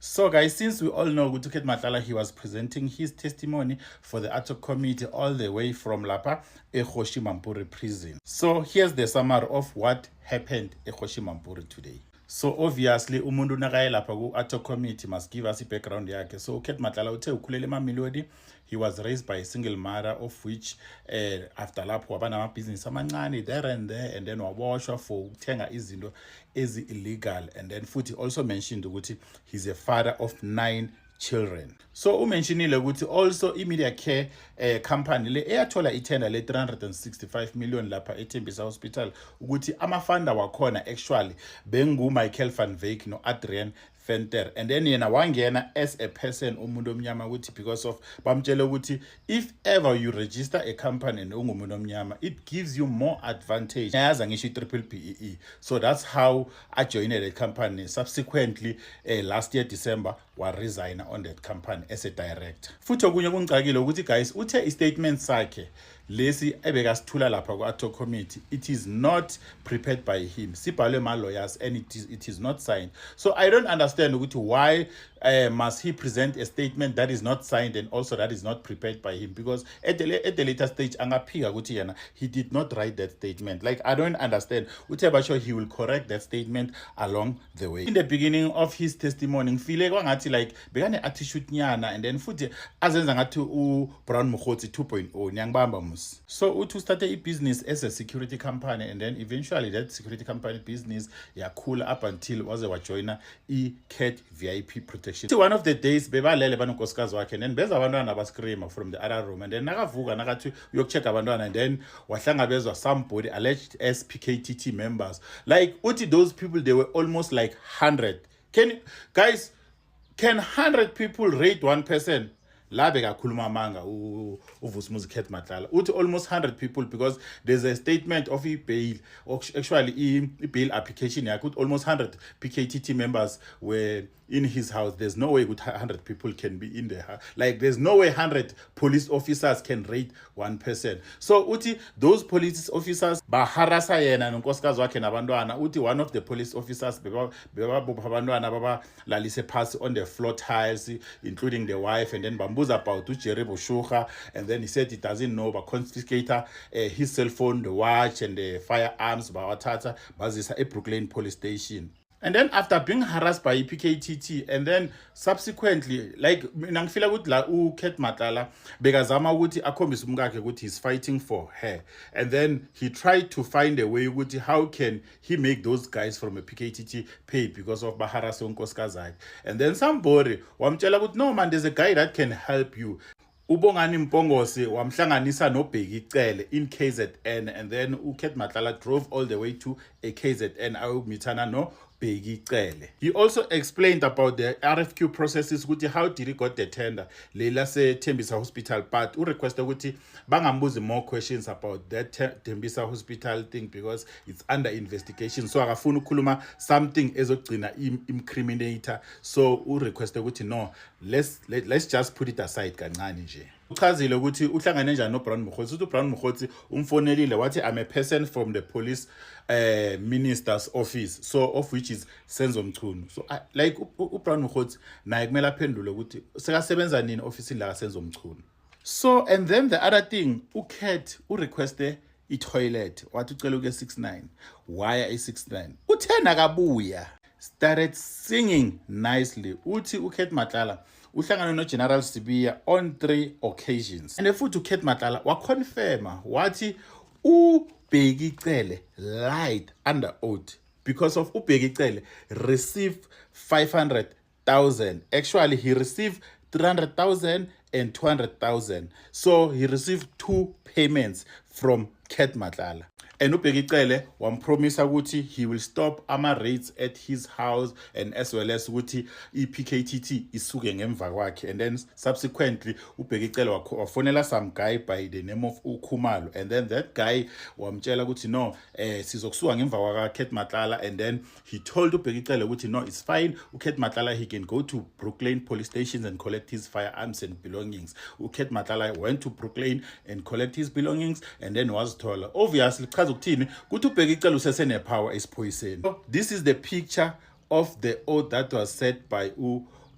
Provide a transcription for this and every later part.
So guys, since we all know Utuket Matala, he was presenting his testimony for the ATOC committee all the way from Lapa, Ekgoshi Mampuri prison. So here's the summary of what happened Ekgoshi Mampuri today. So obviously umuntu nakaye lapha ku ATOC committee must give us a background yakhe. So uKhet Matala uthe ukhulele eMamelodi. He was raised by a single mother, of which after lapho waba namabhizinisi amancane there and then waboshwa for ukuthenga izinto ezi-illegal. And then futhi also mentioned ukuthi he's a father of 9 children. So umentionile ukuthi also iMedia Care company le eyathola itender le 365 million lapha eThembisa Hospital ukuthi amafunda wakhona actually bengu Michael van Wyk no Adrian Venter, and then yena wangena as a person umuntu omnyama ukuthi because of bamtshela ukuthi if ever you register a company ungumuntu omnyama it gives you more advantage yaza ngisho i-BBBEE. So that's how I joined the company. Subsequently last year December wa resign on that company as a director. Futhi okunye kungicakile ukuthi guys uthe i-statement sakhe lesi ebekasithula lapha ku-ATOC committee, it is not prepared by him, sibhalwe ma-lawyers, and it is not signed. So I don't understand ukuthi why must he present a statement that is not signed and also that is not prepared by him, because at the later stage angaphika ukuthi yena he did not write that statement. Like, I don't understand. Uthe he will correct that statement along the way. In the beginning of his testimony ngifile kwangathi like bekane attitude nyana, and then futhi azenza ngathi uBrown Mokgotsi 2.0 niyangibamba mus. So uthi started a business as a security company, and then eventually that security company business yakhula up until waze wajoina iCat VIP Protection. One of the days bebalele banonkosikazi wakhe, and then beza abantwana bascreama from the other room, and then nakavuka nakathi uyokucheck abantwana, and then wahlangabezwa somebody alleged as PKTT members. Like uthi those people, they were almost like 100. Can 100 people rate one person? La bekakhuluma manga uVusumuzi Khet Matala uthi almost 100 people, because there's a statement of bail, actually bail application yakhe almost 100 PKTT members were in his house. There's no way 100 people can be in there. Like, there's no way 100 police officers can rate one person. So uthi those police officers baharasa yena nonkosikazi wakhe nabantwana. Uthi one of the police officers bebabopha abantwana baba lalise phasi on the floor tiles, including the wife, and then bambuza about uJerry Boshuga, and then he said he doesn't know, but confiscate his cell phone, the watch, and the firearms bawathatha bazisa eBrooklyn police station. And then after being harassed by PKTT, and then subsequently, like nangifila ukuthi la uKhet Matala bekazama ukuthi akhombise umkakhe ukuthi he's fighting for her, and then he tried to find a way ukuthi how can he make those guys from a PKTT pay because of baharasa unkosikazi yakhe. And then somebody wamtshela ukuthi no man, there's a guy that can help you. uBongani Mpongose wamhlanganisa noBheki Cele in KZN, and then uKhet Matala drove all the way to a KZN ayomithana no Bheki Cele. He also explained about the RFQ processes ukuthi how did he got the tender lela se Thembisa Hospital, but requested ukuthi bangambuzi more questions about that Thembisa Hospital thing because it's under investigation. So akafuna ukukhuluma something ezogcina incriminator. So requested ukuthi no, let's just put it aside kancane nje. Uchazile ukuthi uhlangane njani noBrown Mokgotsi. Uthi uBrown Mokgotsi umfonelile wathi I'm a person from the police minister's office, so of which is Senzo Mchunu. So like uBrown Mokgotsi naye kumele aphendule ukuthi sekasebenza nini office la Senzo Mchunu. So and then the other thing, uKhet urequeste i-toilet wathi ucela uke 69. Why i-69? Uthena kabuya started singing nicely. Uthi uKhet Matala uhlangana noGeneral Sibiya on 3 occasions, and futhi uKhet Matala waconfirma wathi uBheki Cele lied under oath because of uBheki Cele received 500,000. Actually he received 300,000 and 200,000. So he received 2 payments from Khet Matala. And uBheki Cele wampromisa ukuthi he will stop ama raids at his house, and as well as ukuthi iPKTT isuke ngemva kwakhe. And then subsequently uBheki Cele wafonela some guy by the name of uKhumalo, and then that guy wamtshela ukuthi no sizokusuka ngemva kwa Khet Matala. And then he told uBheki Cele ukuthi no, it's fine, uKhet Matala he can go to Brooklyn police stations and collect his firearms and belongings. uKhet Matala went to Brooklyn and collect his belongings, and then was told obviously because ukuthini kuthi uBheki Cele usesene power esiphoyiseni. So this is the picture of the oath that was said by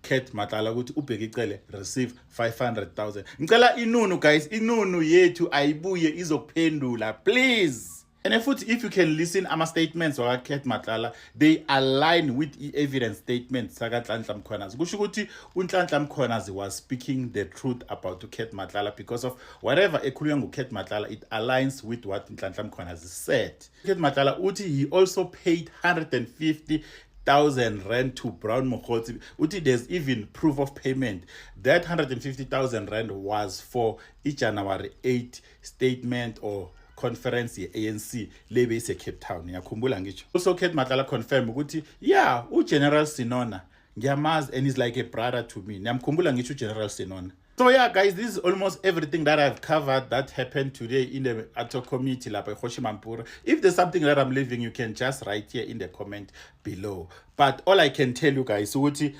Kate Matlala ukuthi uBhekicele receive 500,000. Ngicela inunu guys, inunu yethu ayibuye izokuphendula please. And if you can listen ama statements wa Kate Matlala, they align with the evidence statements saka Nhlanhla Mkhwanazi. Kusho ukuthi uNhlanhla Mkhwanazi was speaking the truth about Kate Matlala because of whatever ekhulunywa nguKate Matlala, it aligns with what Nhlanhla Mkhwanazi said. Kate Matlala uthi he also paid 150,000 rand to Brown Mokgotsi. Uti there's even proof of payment. That 150,000 rand was for each January 8 statement or conference ye-ANC lebe ise Cape Town. Ngiyakhumbula ngisho. Also Kate Matlala confirm ukuthi yeah, uGeneral Sinona ngiyamazi and he's like a brother to me. Ngiyamkhumbula ngisho uGeneral Sinona. So yeah guys, this is almost everything that I've covered that happened today in the ad hoc committee lapha eGqoshimampuru. If there's something that I'm leaving, you can just write here in the comment below. But all I can tell you guys ukuthi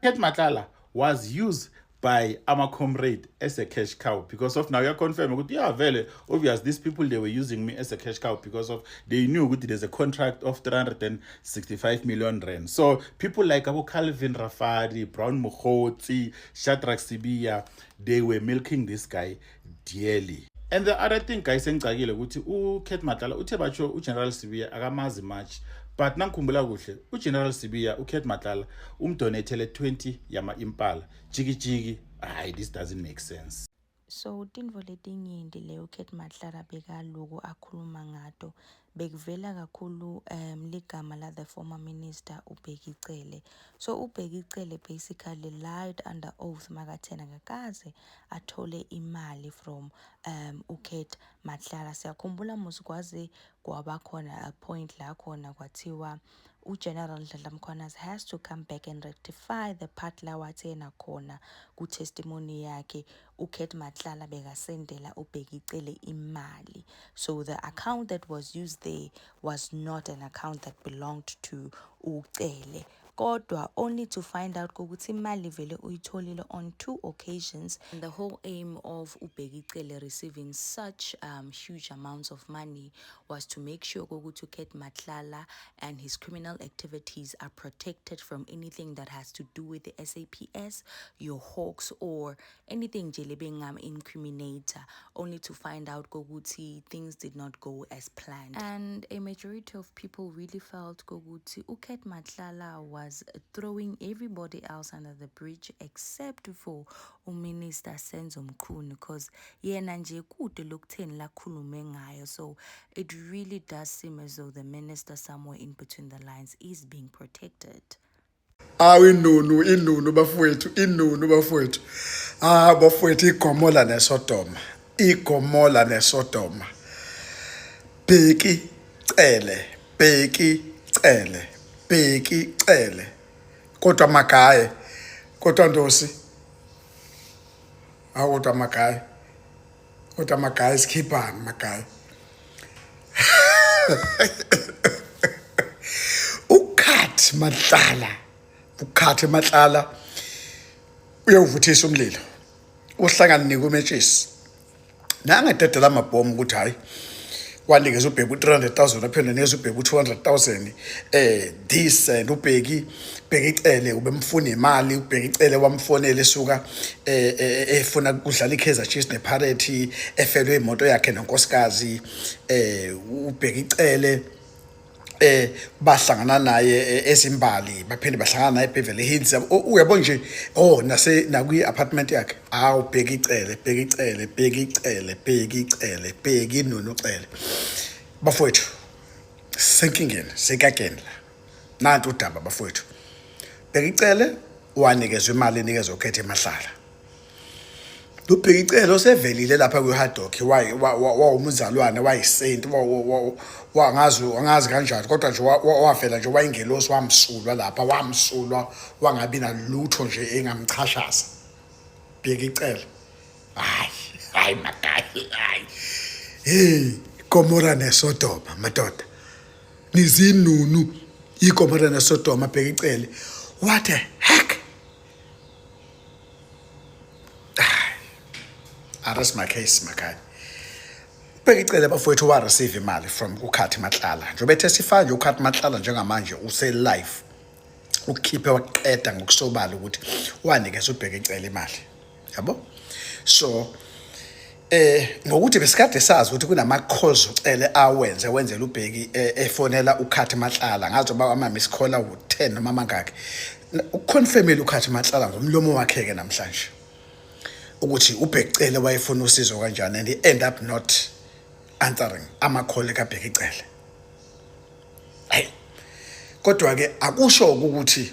Kate Matlala was used by our comrade as a cash cow because of now you're confirming yeah vele obvious these people they were using me as a cash cow because of they knew there's a contract of 365 million rand. So people like Abu Calvin Rafadi, Brown Mokgotsi, Shadrack Sibiya, they were milking this guy dearly. And the other thing guys engicakile ukuthi uKate Matlala uthe batsho uGeneral Sibiya akamazi much, but nangikhumbula kuhle uGeneral Sibiya uKate Matlala umdonethele 20 yama impala jiki hayi this doesn't make sense. So tintfo letinyenti leyo Kate Matlala bekaloko akhuluma ngato bekuvela kakhulu ligama la the former minister uBhekicele. So uBhekicele basically lied under oath makathena ngakaze athole imali from uKate Matlala. Siyakhumbula musikwaze kwaba khona a point la khona kwathiwa uGeneral Nhlanhla Mkhwanazi has to come back and rectify the part la wathena khona ku testimony yakhe uKate Matlala bekasendela uBhekicele imali. So the account that was used there was not an account that belonged to uCele. Kodwa only to find out ukuthi imali vele uyitholile on 2 occasions. And the whole aim of uBhekicele receiving such huge amounts of money was to make sure ukuthi Kate Matlala and his criminal activities are protected from anything that has to do with the SAPS, your hawks, or anything jelebengam incriminator, only to find out ukuthi things did not go as planned. And a majority of people really felt ukuthi Kate Matlala was throwing everybody else under the bridge except for Minister Senzo Mkhunu, because yena nje kude lokutheni lakhulume ngayo. So it really does seem as though the minister somewhere in between the lines is being protected. Inunu bafowethu bafowethu iGomola neSodoma Bhekicele kodwa magaye kodwa Ndosi kodwa magaye sikhiphani magaye uKate Matlala uyawuvuthisa umlilo uhlangana nikumetshisi nangadedela amabhomu ukuthi hayi wanikeza uBheki 300,000 aphinde neza uBheki 200,000 this and uBhekicele ubemfuna imali uBhekicele wamfonela esuka efuna kudlala iKaizer Chiefs nePirates efelwe imoto yakhe nonkosikazi uBhekicele bahlangana naye ezimbali baphinde bahlangana naye eBeverly Hills uyabo nje nakwi apartment yakhe Bhekicele Inunu Cele bafowethu senkingeni sekageni la nantu udaba bafowethu Bhekicele wanikezwe imali enikezwe uKate Matlala uBhekicele osevelile lapha kwi-hard dog wawumuzalwane wayisaint wangazi kanjani kodwa nje wavela nje wayingelosi wamsulwa lapha wangabi nalutho nje engamchashaza Bhekicele hayi magayi Gomora neSodoma madoda nizinunu iGomora neSodoma Bhekicele what the heck. That's my case makhaya Bhekicele bafowethu wa receive imali from uKate Matlala njengoba testify nje uKate Matlala njengamanje use live ukukhiphe waqeda ngokusobala ukuthi wanikeza uBhekicele imali yabo. So ngokuthi besikade sazi ukuthi kunama calls ucele wenzela uBheki efonela uKhathi Matlala ngazo ba ama miss call u10 noma mangaki ukuconfirmela uKhathi Matlala ngomlomo wakhe ke namhlanje ukuthi uBhekicele wayefuna usizo kanjani and he end up not answering ama call kaBhekicele. Hey, kodwa ke akusho ukuthi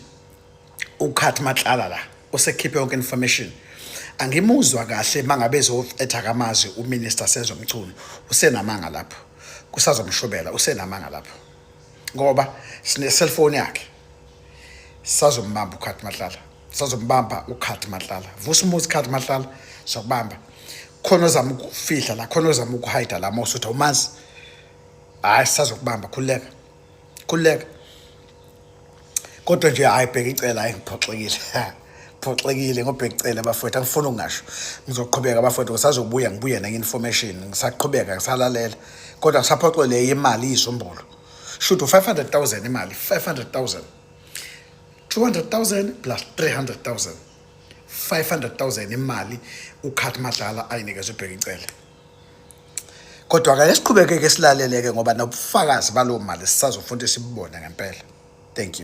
uKhathi Matlala la usekhiphe yonke information. Angimuzwa kahle mangabe ezofetha kamazi uMinister Sezomculo usenamanga lapho kusazomshobela usenamanga lapho ngoba sine cellphone yakhe sazombamba uKhathi Matlala sazombamba uKhathi Matlala Vusumuzi Khathi Matlala sokubamba khona ozama ukufihla la khona ozama ukuhide la mawusuthi umazi hayi sazokubamba khuleka kodwa nje hayi Bhekicele hayi ngiphoxekile ngoBhekicele bafowethu angifuni ukungasho ngizoqhubeka bafowethu ngisazobuya ngibuye nenye information ngisaqhubeka ngisalalela kodwa ngisaphoxele imali iyisombolo shoot 500,000 imali 500,000 200,000 plus 300,000 500,000 imali uKhathi Matlala ayinikeza uBhekicele kodwa ke siqhubeke ke silaleleke ngoba nobufakazi balo mali sisazofunda sibone ngempela. Thank you.